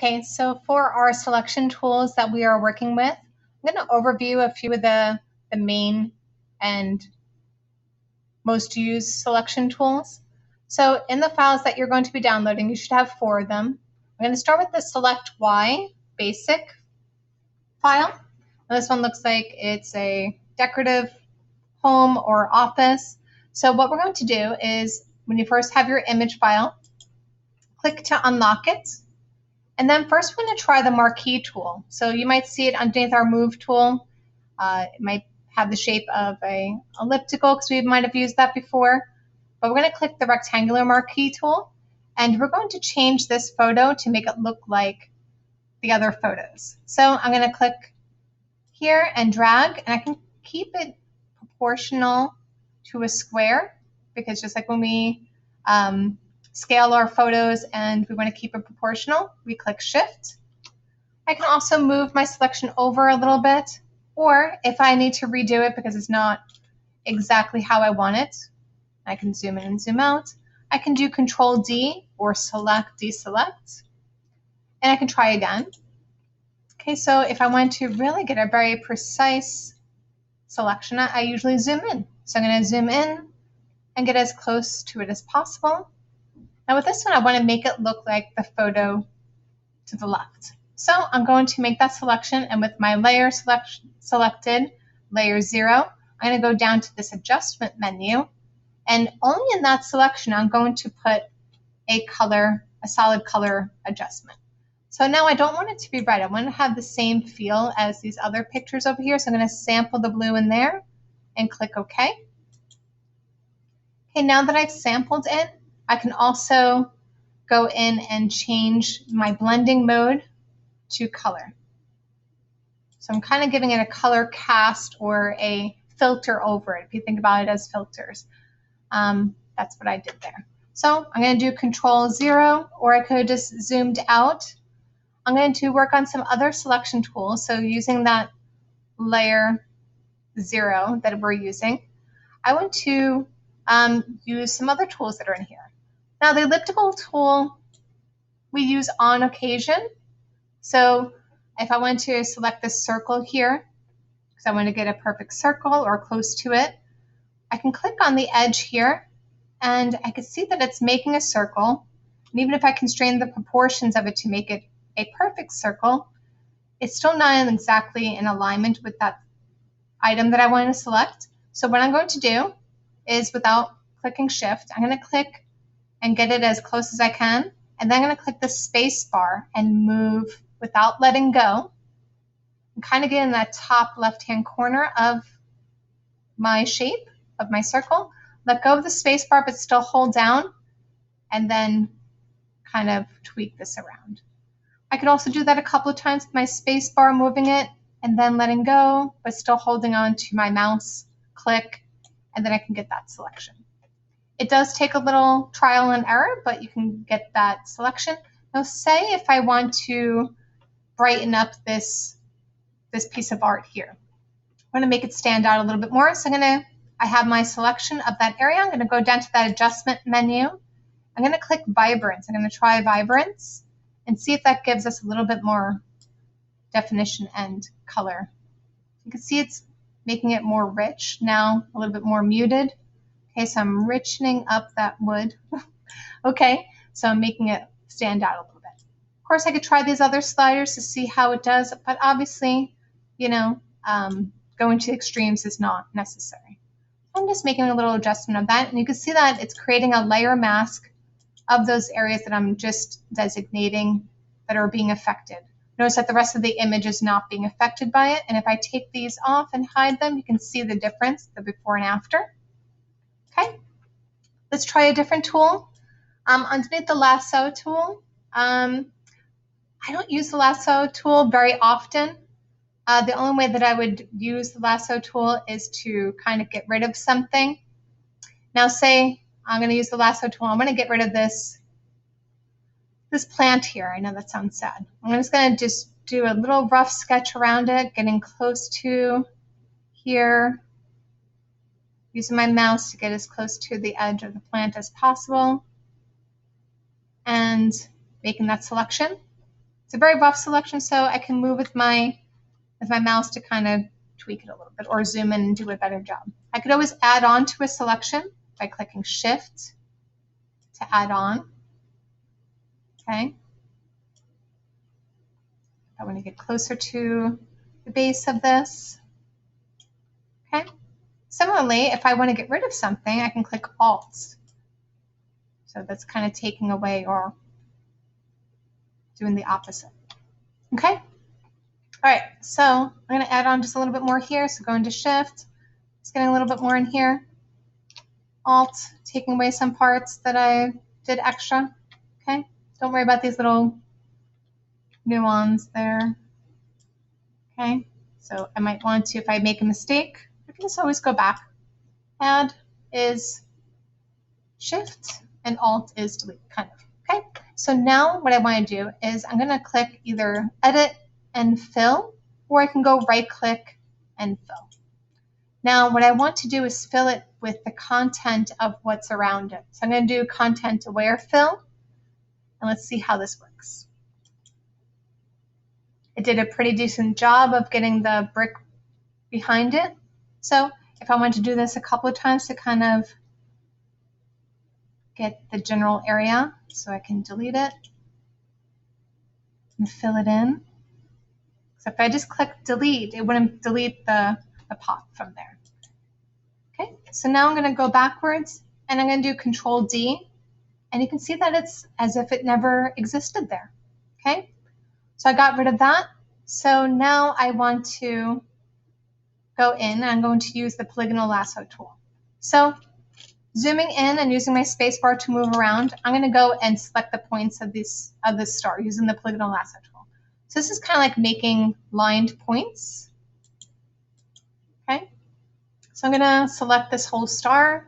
Okay, so for our selection tools that we are working with, I'm going to overview a few of the main and most used selection tools. So in the files that you're going to be downloading, you should have 4 of them. I'm going to start with the Select Y basic file. And this one looks like it's a decorative home or office. So what we're going to do is when you first have your image file, click to unlock it. And then first we're going to try the marquee tool. So you might see it underneath our move tool. It might have the shape of a elliptical because we might have used that before. But we're going to click the rectangular marquee tool, and we're going to change this photo to make it look like the other photos. So I'm going to click here and drag, and I can keep it proportional to a square because just like when we scale our photos and we want to keep it proportional, we click Shift. I can also move my selection over a little bit, or if I need to redo it because it's not exactly how I want it, I can zoom in and zoom out. I can do Control D or Select, Deselect, and I can try again. Okay, so if I want to really get a very precise selection, I usually zoom in. So I'm going to zoom in and get as close to it as possible. Now with this one, I want to make it look like the photo to the left. So I'm going to make that selection, and with my layer selected, layer 0, I'm going to go down to this adjustment menu, and only in that selection I'm going to put a solid color adjustment. So now I don't want it to be red. I want to have the same feel as these other pictures over here. So I'm going to sample the blue in there and click OK. Okay, now that I've sampled it, I can also go in and change my blending mode to color. So I'm kind of giving it a color cast or a filter over it, if you think about it as filters. That's what I did there. So I'm going to do Control 0, or I could have just zoomed out. I'm going to work on some other selection tools. So using that layer 0 that we're using, I want to use some other tools that are in here. Now the elliptical tool we use on occasion. So if I want to select this circle here, because I want to get a perfect circle or close to it, I can click on the edge here, and I can see that it's making a circle. And even if I constrain the proportions of it to make it a perfect circle, it's still not exactly in alignment with that item that I want to select. So what I'm going to do is, without clicking Shift, I'm going to click and get it as close as I can, and then I'm going to click the space bar and move without letting go, and kind of get in that top left-hand corner of my shape, of my circle. Let go of the space bar, but still hold down, and then kind of tweak this around. I could also do that a couple of times with my space bar, moving it, and then letting go, but still holding on to my mouse, click, and then I can get that selection. It does take a little trial and error, but you can get that selection. Now say if I want to brighten up this piece of art here. I want to make it stand out a little bit more. So I have my selection of that area. I'm going to go down to that adjustment menu. I'm going to click Vibrance. I'm going to try Vibrance and see if that gives us a little bit more definition and color. You can see it's making it more rich, now a little bit more muted. Okay, so I'm richening up that wood. Okay, so I'm making it stand out a little bit. Of course, I could try these other sliders to see how it does, but obviously, going to extremes is not necessary. I'm just making a little adjustment of that, and you can see that it's creating a layer mask of those areas that I'm just designating that are being affected. Notice that the rest of the image is not being affected by it, and if I take these off and hide them, you can see the difference, the before and after. Okay, let's try a different tool. Underneath the lasso tool, I don't use the lasso tool very often. The only way that I would use the lasso tool is to kind of get rid of something. Now say I'm going to use the lasso tool. I'm going to get rid of this plant here. I know that sounds sad. I'm just going to do a little rough sketch around it, getting close to here, using my mouse to get as close to the edge of the plant as possible, and making that selection. It's a very rough selection, so I can move with my mouse to kind of tweak it a little bit or zoom in and do a better job. I could always add on to a selection by clicking Shift to add on. Okay. I want to get closer to the base of this. Okay. Similarly, if I want to get rid of something, I can click Alt. So that's kind of taking away or doing the opposite. Okay. All right. So I'm going to add on just a little bit more here. So go into Shift. It's getting a little bit more in here. Alt, taking away some parts that I did extra. Okay. Don't worry about these little nuance there. Okay. So I might want to, if I make a mistake, I can just always go back. Add is Shift and Alt is delete, kind of. Okay. So now what I want to do is I'm going to click either Edit and Fill, or I can go right click and fill. Now what I want to do is fill it with the content of what's around it. So I'm going to do Content Aware Fill, and let's see how this works. It did a pretty decent job of getting the brick behind it. So if I want to do this a couple of times to kind of get the general area, so I can delete it and fill it in. So if I just click delete, it wouldn't delete the pot from there. Okay, so now I'm going to go backwards and I'm going to do Control D, and you can see that it's as if it never existed there. Okay, so I got rid of that. So now I want to go in, and I'm going to use the polygonal lasso tool. So zooming in and using my spacebar to move around, I'm going to go and select the points of this star using the polygonal lasso tool. So this is kind of like making lined points. Okay, so I'm going to select this whole star.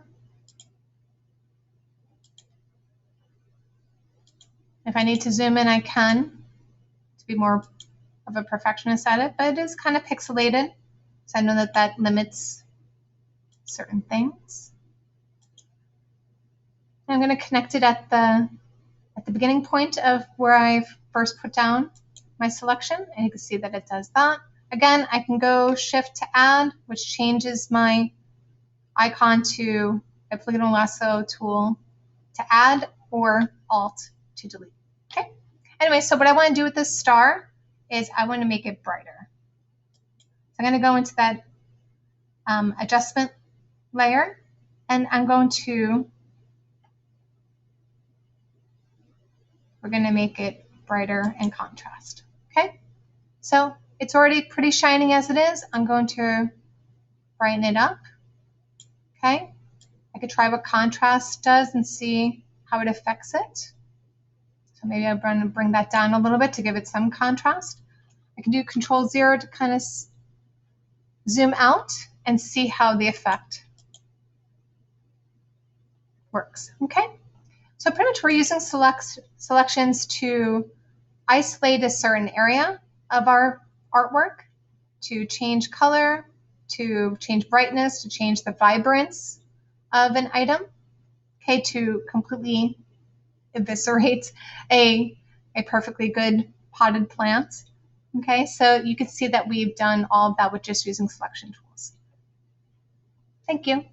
If I need to zoom in, I can to be more of a perfectionist at it, but it is kind of pixelated, so I know that that limits certain things. And I'm going to connect it at the beginning point of where I've first put down my selection, and you can see that it does that. Again, I can go Shift to Add, which changes my icon to a polygonal lasso tool to add, or Alt to delete. Okay. Anyway, so what I want to do with this star is I want to make it brighter. So I'm going to go into that adjustment layer, and I'm going to, we're going to make it brighter in contrast. Okay. So it's already pretty shining as it is. I'm going to brighten it up. Okay. I could try what contrast does and see how it affects it. So maybe I'm going to bring that down a little bit to give it some contrast. I can do Control 0 to kind of zoom out and see how the effect works. Okay. So pretty much we're using selections to isolate a certain area of our artwork, to change color, to change brightness, to change the vibrance of an item, okay, to completely eviscerate a perfectly good potted plant. Okay, so you can see that we've done all of that with just using selection tools. Thank you.